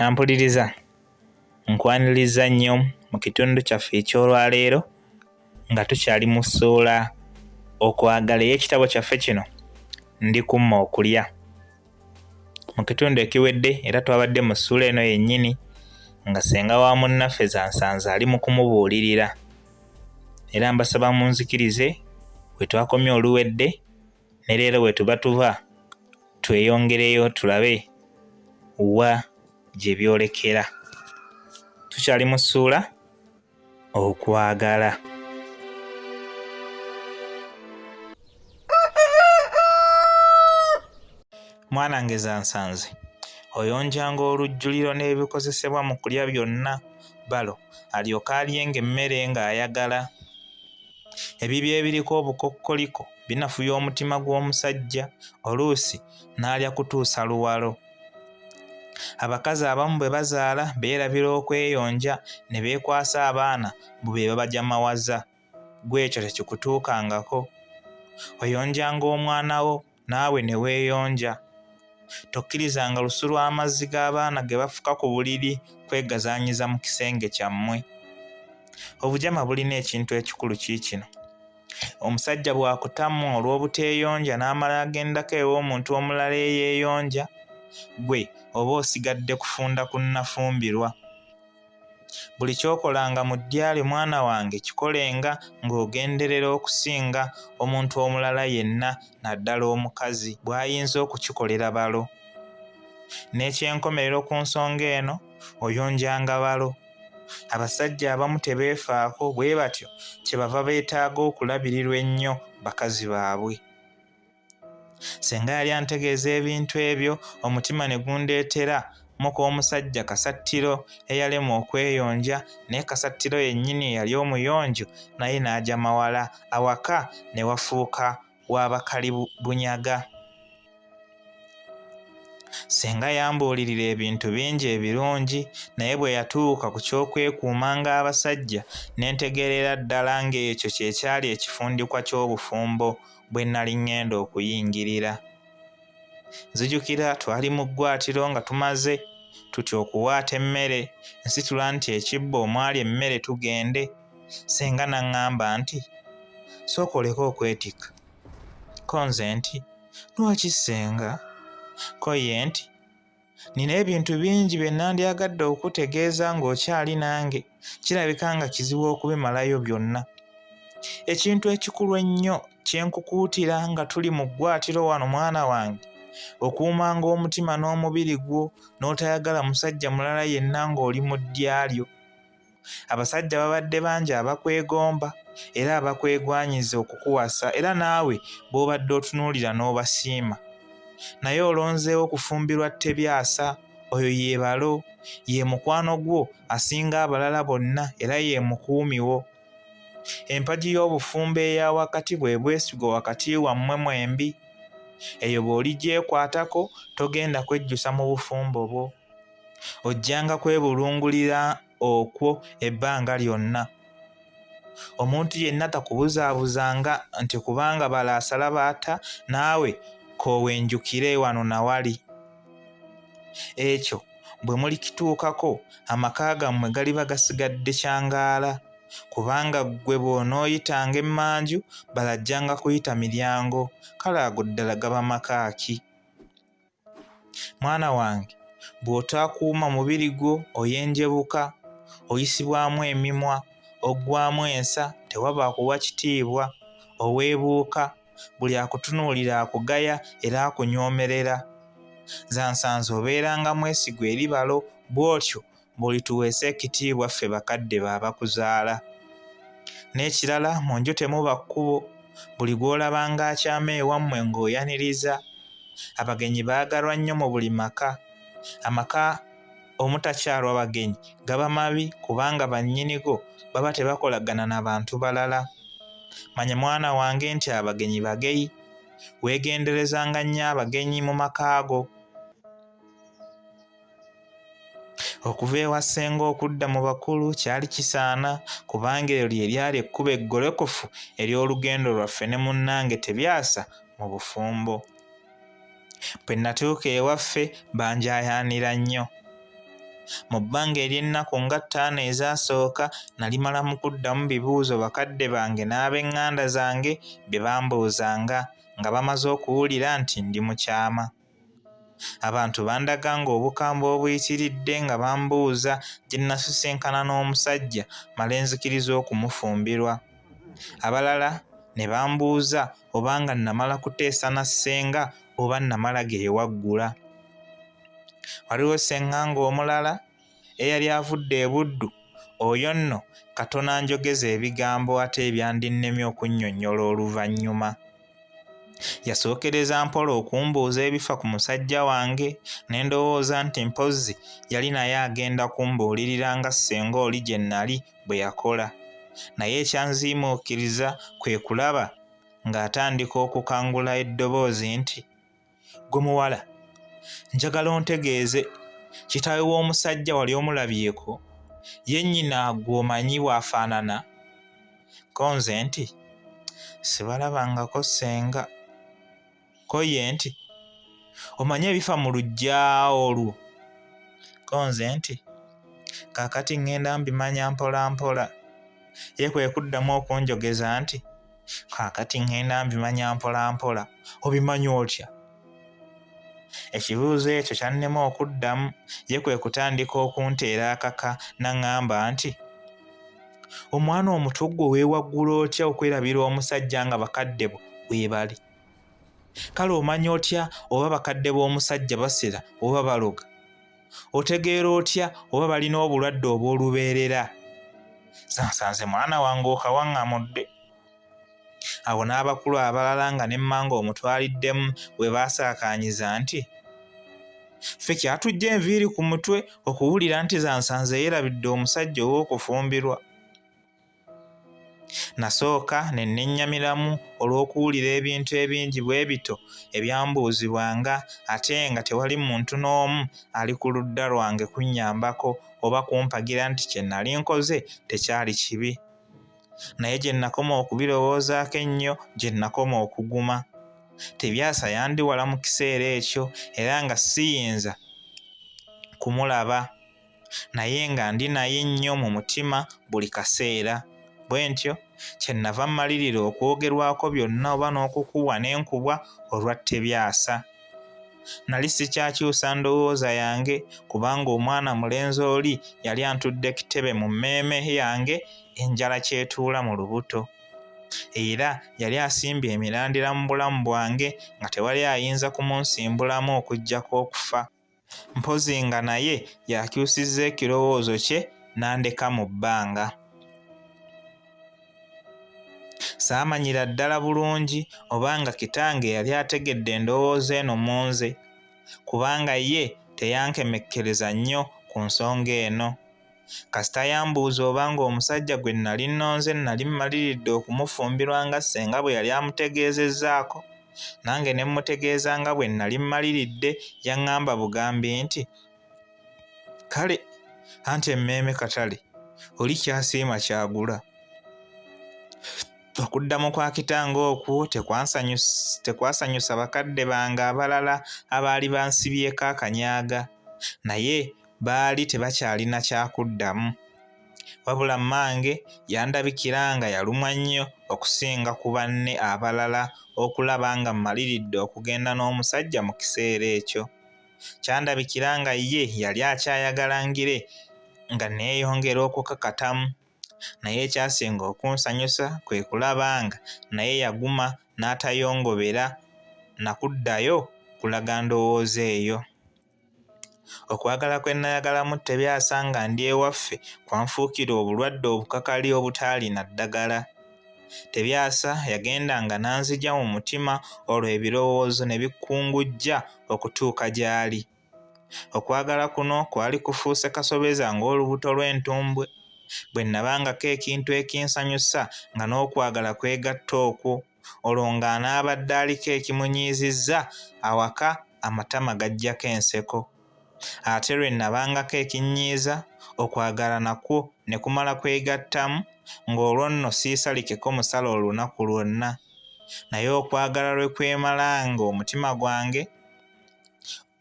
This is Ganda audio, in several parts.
Ampuliriza nkwaniriza nnyo mu kitundu kyaffe eky'olwaleero nga tukyali mu ssuula okwagala ey'ekitabo kyaffe kino Ndikumma Okulya. Mu kitundu ekiwedde era twabadde mu ssuula eno yennyini nga ssenga wa munnaffe Zansanze ali mu kumubuulirira, era mbasaba munzikirize we twakomye oluwedde ne leero we tuba tuva tweyongereyo tulabe wa gye byolekera. Tukyali mu ssuula okwagala. Mwanange Zansanze, oyonjanga olujjuliro n'ebikozesebwa mu kulya byonna balo alyoka alyenga emmere ng'ayagala. Ebibyo ebiriko obukokkoliko binafuya omutima gw'omusajja oluusi n'alya kutuusa luwalo. Abakazi abamu bwe bazaala beerabira okweyonja ne beekwasa abaana bwe babajamawaza. Gwe ekyo tekikutuukangako. Oyonjanga omwana wo naawe ne weeyonja. Tokkirizanga lusu lw'amazzi g'abaana ge bafuka ku buliri kwegazaanyiza mu kisenge kyammwe. Obujama bulina ekintu ekikulu kiikino. Omusajja bw'akutamu olw'obuteeyonja n'amala agendako ew'omuntu omulala eyeeyonja, gwe oba osigadde kufunda kunnafumbirwa. Buli ky'okolanga mu ddya lyo mwana wange kikolenga ng'ogenderera okusinga omuntu omulala yenna, naddala omukazi bw'ayinza okukikolera balo. N'ekyenkomerero ku nsonga eno oyonjanga balo. Abasajja abamu tebeefaako bwe batyo kyebava beetaaga okulabirirwa ennyo bakazi baabwe. Senga yali antegeeza ebintu ebyo omutima ne gundeetera muka omusajja Kasattiro eyalemwa okweyonja, naye Kasattiro yennyini yali omuyonjo naye n'ajamawala, awaka ne wafuuka w'abakali bunyaga. Senga yambuulirira ebintu bingi ebirungi, naye bwe yatuuka ku ky'okwekuumanga abasajja ne ntegeerera ddala ng'ekyo kye kyali ekifundikwa ky'obufumbo bwe nnali ŋŋenda okuyingirira. Nzijukira twali mu ggwaatiro nga tumaze tutyo okuwaata emmere, nsitula nti ekibbo omwali emmere tugende. Senga n'aŋŋamba nti, "Sooka oleke okwetikka." Ko nze nti, "Lwaki Senga?" Ko ye nti, "Nina ebintu bingi bye nandyagadde okutegeeza ng'okyali nange, kirabika nga kizibu okubimalayo byonna. Ekintu ekikulu ennyo kye nkukuutira nga tuli mu ggwaatiro wano mwana wange, okuumanga omutima n'omubiri gwo n'otayagala musajja mulala yenna ng'oli mu ddya lyo. Abasajja babadde bangi abakwegomba era abakwegwanyiza okukuwasa, era naawe bw'obadde otunuulira n'obasiima. Naye olonzeewo kufumbirwa Tebyasa, oyo ye balo, ye mukwano gwo asinga abalala bonna era ye mukuumi wo. Empagi y'obufumbo eya wakati bwe bwesigo wakati wammwe mwembi. Eyo bw'oligyekwatako togenda kwejjusa mu bufumbo bwo. Ojjanga kwebulungulira okwo ebbanga lyonna. Omuntu yenna takubuzaabuzanga nti kubanga bala asala baata naawe koowenjukire wano nawali. Ekyo bwe mulikituukako amaka gammwe galiba gasigadde kyangaala, kubanga ggwe bw'onooyitanga emmanju balajjanga kuyita miryango. Kale ago ddala gaba maka ki? Mwana wange, bw'otaakuuma mubiri gwo oyenjebuka, oyisibwamu emimwa, oggwamu ensa, tewaba akuwa kitiibwa, oweebuuka, buli akutunuulira akugaya era akunyoomerera. Zansanze obeeranga mwesigwa eri balo, bw'otyo bw'olituweesa ekitiibwa ffe bakadde baabakuzaala. N'ekirala mu nju temuba kkubo, buli gw'olabanga akyama ewammwe ng'oyaniriza. Abagenyi baagalwa nnyo mu buli maka. Amaka omutakyalwa bagenyi gaba mabi kubanga bannyinigo baba tebakolagana na bantu balala. Manya mwana wange nti abagenyi bageyi, weegenderezanga nnyo abagenyi mu maka go. Okuva ewa ssenga okudda mu bakulu kyali kisaana, kubanga eryo lye lyali ekkubo eggolokofu ery'olugendo lwaffe ne munnange Tebyasa mu bufumbo. Bwe natuuka ewaffe banjaayaanira nnyo. Mu bbanga ery'ennaku nga 5 ezaasooka nalimala mu kuddamu bibuuzo bakadde bange n'ab'eŋŋanda zange bye bambuuzanga nga bamaze okuwulira nti ndi mu kyama. Abantu bandaga ng'obukambwe obuyitiridde nga bambuuza gye nasisinkana n'omusajja male nzikiriza okumufumbirwa. Abalala ne bambuuza obanga namala kuteesa na ssenga oba namala geewaggula. Waliwo sseŋŋanga omulala eyali avudde e Buddu, oyo nno katono anjogeza ebigambo ate ebyandinnemye okunnyonnyola oluvannyuma. Yasookereza mpola okumbuuza ebifa ku musajja wange ne ndowooza nti mpozzi yali naye agenda kumbuulirira nga ssenga oli gye nnali bwe yakola. Naye ekyanziimuukiriza kwe kulaba ng'atandika okukangula eddoboozi nti, "Ggwe muwala, njagala ontegeeze, kitaawe w'omusajja wali omulabyeko? Ye nnyina gw'omanyi bw'afaanana?" Ko nze nti, "Sibalabangako ssenga." Ko ye nti, "Omanyi ebifa mu luggya olwo?" Ko nze nti, "Kaakati ŋŋenda mbimanya mpola mpola." Ye kwe kuddamu okunjogeza nti, "Kaakati ŋŋenda mbimanya mpola mpola, obimanyi otya?" Ekibuuzo ekyo kyannema okuddamu, ye kwe kutandika okunteera akaka n'aŋŋamba nti, "Omwana omuto gwe weewaggula otya okwerabira omusajja nga bakadde bo bwe bali? Kale omanya otya oba bakadde b'omusajja basera oba baloga? Otegeera otya oba balina obulwadde obw'olubeerera? Zansanze mwana wange okawaŋŋamudde." Awo n'abakulu abalala nga ne mmange omutwaliddemu bwe baasaakaanyiza nti, "Ffe kyatujja enviiri ku mutwe okuwulira nti Zansanze yeerabidde omusajja ow'okufumbirwa." Nasooka ne nennyamiramu olw'okuwulira ebintu ebingi bwe bito ebyambuuzibwanga ate nga tewali muntu n'omu ali ku ludda lwange kunnyambako oba kumpagira nti kye nnali nkoze tekyali kibi. Naye gye nakoma okubirowoozaako ennyo gye nakoma okuguma. Tebyasa yandi wala mu kiseera ekyo era nga siyinza kumulaba, naye nga ndi naye nnyo mu mutima buli kaseera. Bwe ntyo kyennava mmalirira okwogerwako byonna oba n'okukuwa n'enkubwa olwa Tebyasa. Nali sikyakyusa ndowooza yange kubanga omwana mulenzi oli yali antudde kitebe mu mmeeme yange enjala kyetuula mu lubuto. Era yali asimbye emirandira mu bulamu bwange nga tewali ayinza kumunsimbulamu okuggyako okufa. Mpozi nga naye yakyusizza ekirowoozo kye n'andeka mu bbanga. Saamanyira ddala bulungi obanga kitange yali ategedde endowooza eno mu nze, kubanga ye teyankemekkereza nnyo ku nsonga eno. Kasita yambuuza obanga omusajja gwe nnali nnonze nnali mmaliridde okumufumbirwa nga ssenga bwe yali amutegeezezzaako, nange ne mmutegeeza nga bwe nnali mmaliridde, yaŋŋamba bugambi nti, "Kale, anti emmeeme katale, oli kyasiima kyagula." Okuddamu kwa kitange okwo tekwasanyusa bakadde bange abalala abaali bansibyeko akanyaaga, naye baali tebakyalina kyakuddamu. Wabula mmange yandabikira nga yalumwa nnyo okusinga ku banne abalala okulaba nga mmaliridde okugenda n'omusajja mu kiseera ekyo. Kyandabikira nga ye yali akyayagala ngire nga neeyongera okukakatamu. Naye ekyasinga okunsanyusa kwe kulaba nga naye yaguma n'atayongobera na kuddayo kulaga ndowooza eyo. Okwagala kwe nayagalamu Tebyasa nga ndi ewaffe kwanfuukira obulwadde obukakali obutaalina ddagala. Tebyasa yagendanga n'anzigya mu mutima olwo ebirowoozo ne bikungujja okutuuka gy'ali. Okwagala kuno kwali kufuuse kasobeza ng'olubuto lw'entumbwe. Bwe nabangako ekintu ekinsanyusa nga n'okwagala kwegatta okwo, olwo ng'anaabadde aliko ekimunyiizizza awaka amatama gajjako enseko. Ate lwe nabangako ekinnyiiza, okwagala nakwo ne kumala kwegattamu ng'olwo nno siisalikeko musala olunaku lwonna. Naye okwagala lwe kwemalanga omutima gwange,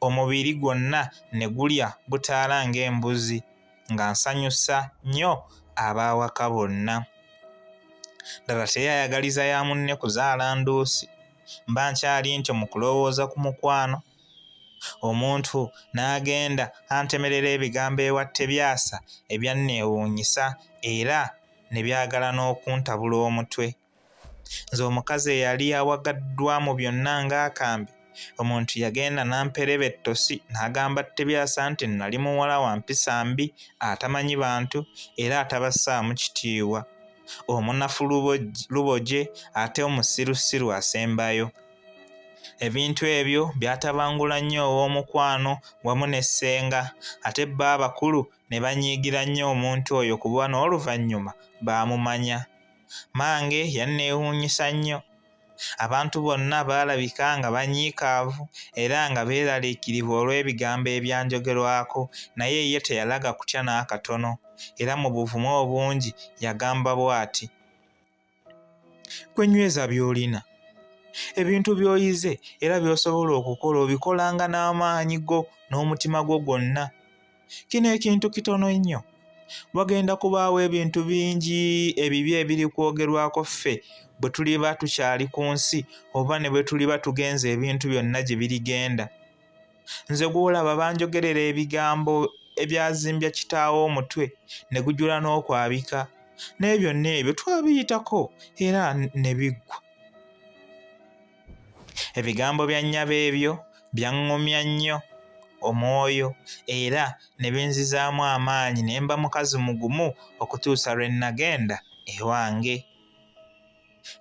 omubiri gwonna ne gulya butaala ng'embuzi nga nsanyusa nnyo abaawaka bonna. Ddala teyayagaliza ya munne kuzaala nduusi. Mba nkyali ntyo mu kulowooza ku mukwano. Omuntu n'agenda antemerera ebigambo ewa Tebyasa ebyanneewuunyisa era ne byagala n'okuntabula omutwe. Nze omukazi eyali awagaddwa mu byonna ng'akambe, omuntu yagenda n'ampereba ettosi n'agamba Tebyasa nti nali muwala wa mpisa mbi atamanyi bantu era atabassaamu kitiibwa, omunafu luboje ate omusirusiru asembayo. Ebintu ebyo byatabangula nnyo ow'omukwano wamu ne ssenga, ate bbo abakulu ne banyiigira nnyo omuntu oyo kuba n'oluvannyuma baamumanya. Mange yanneewuunyisa nnyo. Abantu bonna baalabika nga banyiikaavu era nga beeraliikirivu olw'ebigambo ebyanjogerwako, naye ye teyalaga kutya n'akatono, era mu buvumu obungi yagamba bw'ati, "Gwe nyweza by'olina, ebintu by'oyize era by'osobola okukola obikolanga n'amaanyi go n'omutima gwo gwonna. Kino ekintu kitono nnyo. Wagenda kubaawo ebintu bingi ebibi ebiri kwogerwako ffe bwe tuliba tukyali ku nsi oba ne bwe tuliba tugenze ebintu byonna gye birigenda. Nze gw'olaba banjogerera ebigambo ebyazimbya kitaawo omutwe ne gujula n'okwabika, naye byonna ebyo twabiyitako era ne biggwa. Ebigambo bya nnyabo ebyo byaŋŋumya nnyo omwoyo era ne binzizaamu amaanyi ne mba mukazi mugumu okutuusa lwe nagenda ewange."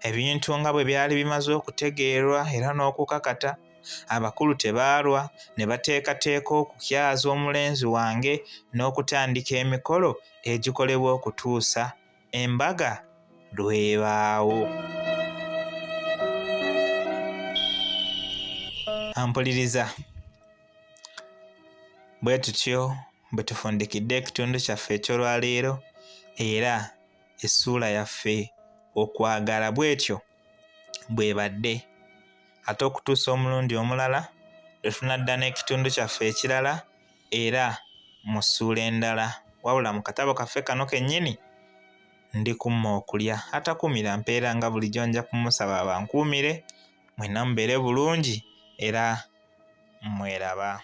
Ebintu nga bwe byali bimaze okutegeerwa era n'okukakata, abakulu tebaalwa ne bateekateeka okukyaza omulenzi wange n'okutandika emikolo egikolebwa okutuusa embaga lw'ebaawo. Ampuliriza, bwe tutyo bwe tufundikidde ekitundu kyaffe eky'olwaleero era essuula yaffe okwagala bw'etyo bw'ebadde. Ate okutuusa omulundi omulala lwe tunadda n'ekitundu kyaffe ekirala era mu ssuula endala. Wabula mu katabo kaffe kano kennyini ndikumma okulya. Atakumira mpeera nga bulijjo nja kumusaba abankuumire. Mwenna mubeere bulungi era mweraba.